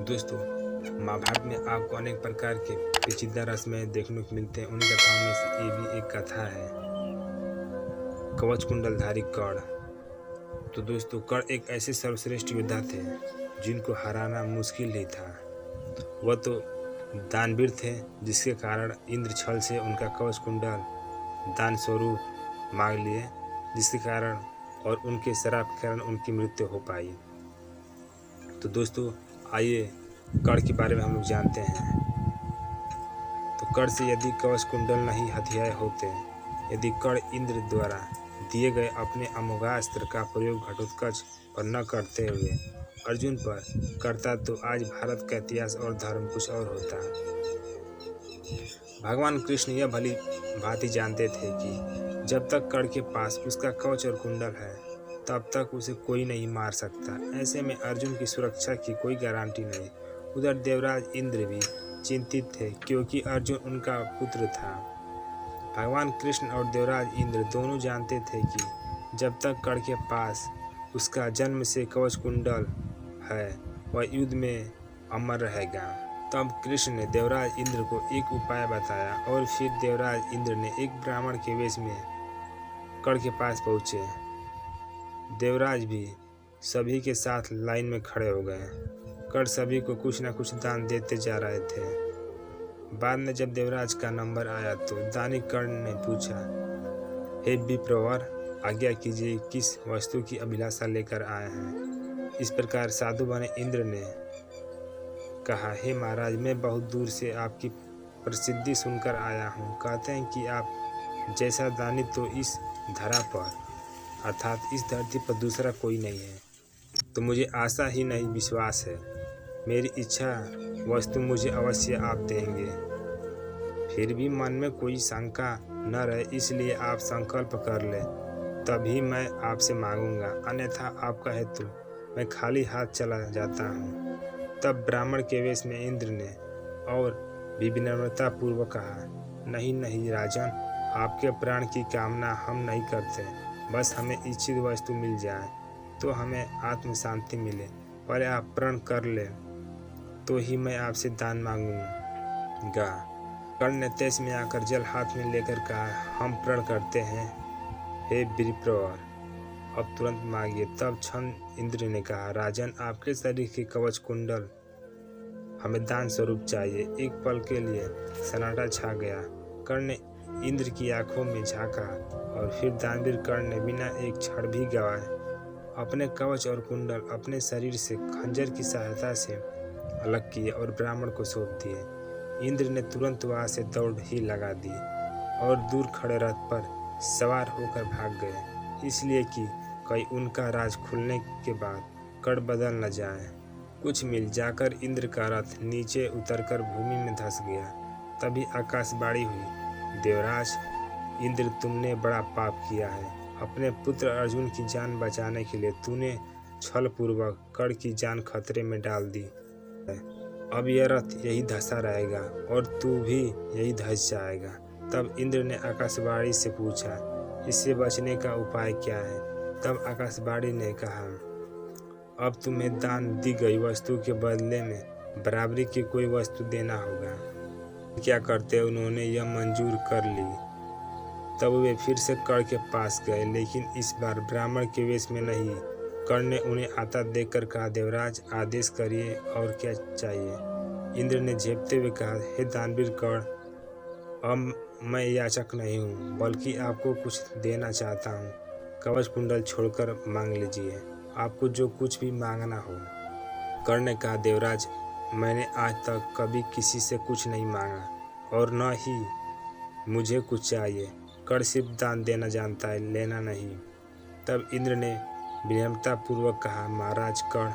दोस्तों, महाभारत में आपको अनेक प्रकार के पेचीदा रस्में देखने को मिलते हैं। उन्हीं कथाओं में से ये भी एक कथा है, कवच कुंडलधारी कर्ण। तो दोस्तों, कर्ण एक ऐसे सर्वश्रेष्ठ योद्धा थे जिनको हराना मुश्किल ही था। वह तो दानवीर थे, जिसके कारण इंद्र छल से उनका कवच कुंडल दान स्वरूप मांग लिए, जिसके कारण और उनके श्राप के कारण उनकी मृत्यु हो पाई। तो दोस्तों, आइए कर्ण के बारे में हम लोग जानते हैं। तो कर्ण से यदि कवच कुंडल नहीं हथियाए होते, यदि कर्ण इंद्र द्वारा दिए गए अपने अमोघास्त्र का प्रयोग घटोत्कच पर न करते हुए अर्जुन पर करता, तो आज भारत का इतिहास और धर्म कुछ और होता। भगवान कृष्ण यह भली भांति जानते थे कि जब तक कर्ण के पास उसका कवच और कुंडल है, तब तक उसे कोई नहीं मार सकता। ऐसे में अर्जुन की सुरक्षा की कोई गारंटी नहीं। उधर देवराज इंद्र भी चिंतित थे, क्योंकि अर्जुन उनका पुत्र था। भगवान कृष्ण और देवराज इंद्र दोनों जानते थे कि जब तक कर्ण के पास उसका जन्म से कवच कुंडल है, वह युद्ध में अमर रहेगा। तब कृष्ण ने देवराज इंद्र को एक उपाय बताया, और फिर देवराज इंद्र ने एक ब्राह्मण के वेश में कर्ण के पास पहुँचे। देवराज भी सभी के साथ लाइन में खड़े हो गए। कर्ण सभी को कुछ न कुछ दान देते जा रहे थे। बाद में जब देवराज का नंबर आया, तो दानी कर्ण ने पूछा, हे विप्रवर, आज्ञा कीजिए, किस वस्तु की अभिलाषा लेकर आए हैं। इस प्रकार साधु बने इंद्र ने कहा, हे महाराज, मैं बहुत दूर से आपकी प्रसिद्धि सुनकर आया हूँ। कहते हैं कि आप जैसा दानी तो इस धरा पर, अर्थात इस धरती पर दूसरा कोई नहीं है। तो मुझे आशा ही नहीं, विश्वास है। मेरी इच्छा वस्तु मुझे अवश्य आप देंगे। फिर भी मन में कोई शंका न रहे, इसलिए आप संकल्प कर ले, तभी मैं आपसे मांगूंगा। अन्यथा आप कहे तो मैं खाली हाथ चला जाता हूँ। तब ब्राह्मण के वेश में इंद्र ने और भी विनम्रता पूर्वक कहा, नहीं नहीं राजन, आपके प्राण की कामना हम नहीं करते। बस हमें इच्छित वस्तु मिल जाए तो हमें आत्म शांति मिले। पहले आप प्रण कर ले, तो ही मैं आपसे दान मांगूंगा। कर्ण ने तेज में आकर जल हाथ में लेकर कहा, हम प्रण करते हैं, हे विप्रवर, अब तुरंत मांगिए। तब क्षण इंद्र ने कहा, राजन, आपके शरीर के कवच कुंडल हमें दान स्वरूप चाहिए। एक पल के लिए सन्नाटा छा गया। कर्ण ने इंद्र की आंखों में झांका, और फिर दानवीर कर्ण ने बिना एक क्षण भी गवाए अपने कवच और कुंडल अपने शरीर से खंजर की सहायता से अलग किए और ब्राह्मण को सौंप दिए। इंद्र ने तुरंत वहां से दौड़ ही लगा दी और दूर खड़े रथ पर सवार होकर भाग गए, इसलिए कि कहीं उनका राज खुलने के बाद कर्ण बदल न जाए। कुछ मील जाकर इंद्र का रथ नीचे उतरकर भूमि में धंस गया। तभी आकाशवाणी हुई, देवराज इंद्र, तुमने बड़ा पाप किया है। अपने पुत्र अर्जुन की जान बचाने के लिए तूने छल पूर्वक कर्ण की जान खतरे में डाल दी है। अब यह रथ यही धंसा रहेगा और तू भी यही धंस जाएगा। तब इंद्र ने आकाशवाणी से पूछा, इससे बचने का उपाय क्या है। तब आकाशवाणी ने कहा, अब तुम्हें दान दी गई वस्तु के बदले में बराबरी की कोई वस्तु देना होगा। क्या करते उन्होंने यह मंजूर कर ली। तब वे फिर से कर्ण के पास गए, लेकिन इस बार ब्राह्मण के वेश में नहीं। कर्ण ने उन्हें आता देखकर कहा, देवराज, आदेश करिए, और क्या चाहिए। इंद्र ने झेपते हुए कहा, हे दानवीर कर्ण, अब मैं याचक नहीं हूँ, बल्कि आपको कुछ देना चाहता हूँ। कवच कुंडल छोड़कर मांग लीजिए, आपको जो कुछ भी मांगना हो। कर्ण ने कहा, देवराज, मैंने आज तक कभी किसी से कुछ नहीं मांगा, और न ही मुझे कुछ चाहिए। कर्ण सिर्फ दान देना जानता है, लेना नहीं। तब इंद्र ने विनम्रता पूर्वक कहा, महाराज कर्ण,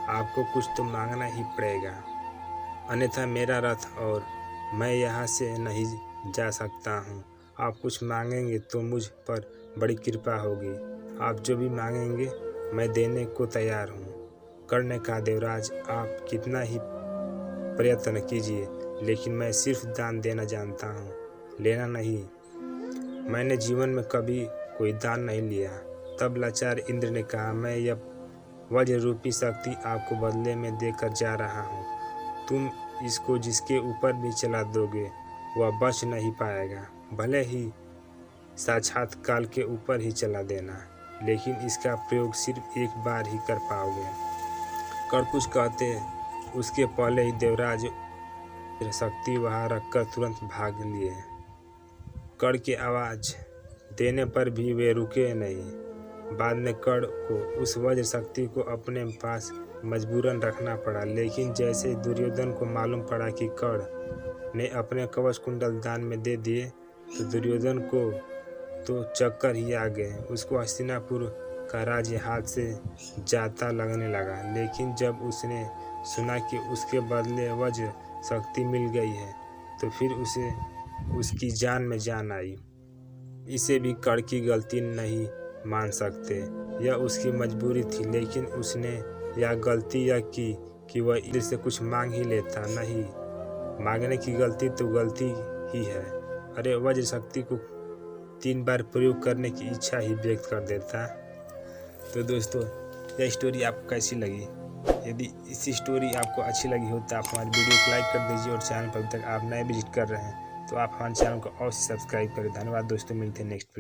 आपको कुछ तो मांगना ही पड़ेगा, अन्यथा मेरा रथ और मैं यहाँ से नहीं जा सकता हूँ। आप कुछ मांगेंगे तो मुझ पर बड़ी कृपा होगी। आप जो भी मांगेंगे मैं देने को तैयार हूँ। कर्ण ने कहा, देवराज, आप कितना ही प्रयत्न कीजिए, लेकिन मैं सिर्फ दान देना जानता हूँ, लेना नहीं। मैंने जीवन में कभी कोई दान नहीं लिया। तब लाचार इंद्र ने कहा, मैं यह वज्र रूपी शक्ति आपको बदले में देकर जा रहा हूँ। तुम इसको जिसके ऊपर भी चला दोगे वह बच नहीं पाएगा, भले ही साक्षात काल के ऊपर ही चला देना, लेकिन इसका प्रयोग सिर्फ एक बार ही कर पाओगे। कर्ण कुछ कहते उसके पहले ही देवराज शक्ति वहां रखकर तुरंत भाग लिए। कर्ण की आवाज देने पर भी वे रुके नहीं। बाद में कर्ण को उस वज्र शक्ति को अपने पास मजबूरन रखना पड़ा, लेकिन जैसे दुर्योधन को मालूम पड़ा कि कर्ण ने अपने कवच कुंडल दान में दे दिए तो दुर्योधन को तो चक्कर ही आ गए। उसको हस्तिनापुर का राज्य हाथ से जाता लगने लगा, लेकिन जब उसने सुना कि उसके बदले वज्र शक्ति मिल गई है तो फिर उसे उसकी जान में जान आई। इसे भी कर्ण की गलती नहीं मान सकते, यह उसकी मजबूरी थी, लेकिन उसने यह गलती यह की कि वह इंद्र से कुछ मांग ही लेता। नहीं, मांगने की गलती तो गलती ही है। अरे वज्र शक्ति को 3 बार प्रयोग करने की इच्छा ही व्यक्त कर देता। तो दोस्तों, यह स्टोरी आपको कैसी लगी? यदि इस स्टोरी आपको अच्छी लगी हो तो आप हमारी वीडियो को लाइक कर दीजिए और चैनल पर अभी तक आप नए विजिट कर रहे हैं तो आप हमारे चैनल को अवश्य सब्सक्राइब करें। धन्यवाद दोस्तों, मिलते हैं नेक्स्ट वीडियो।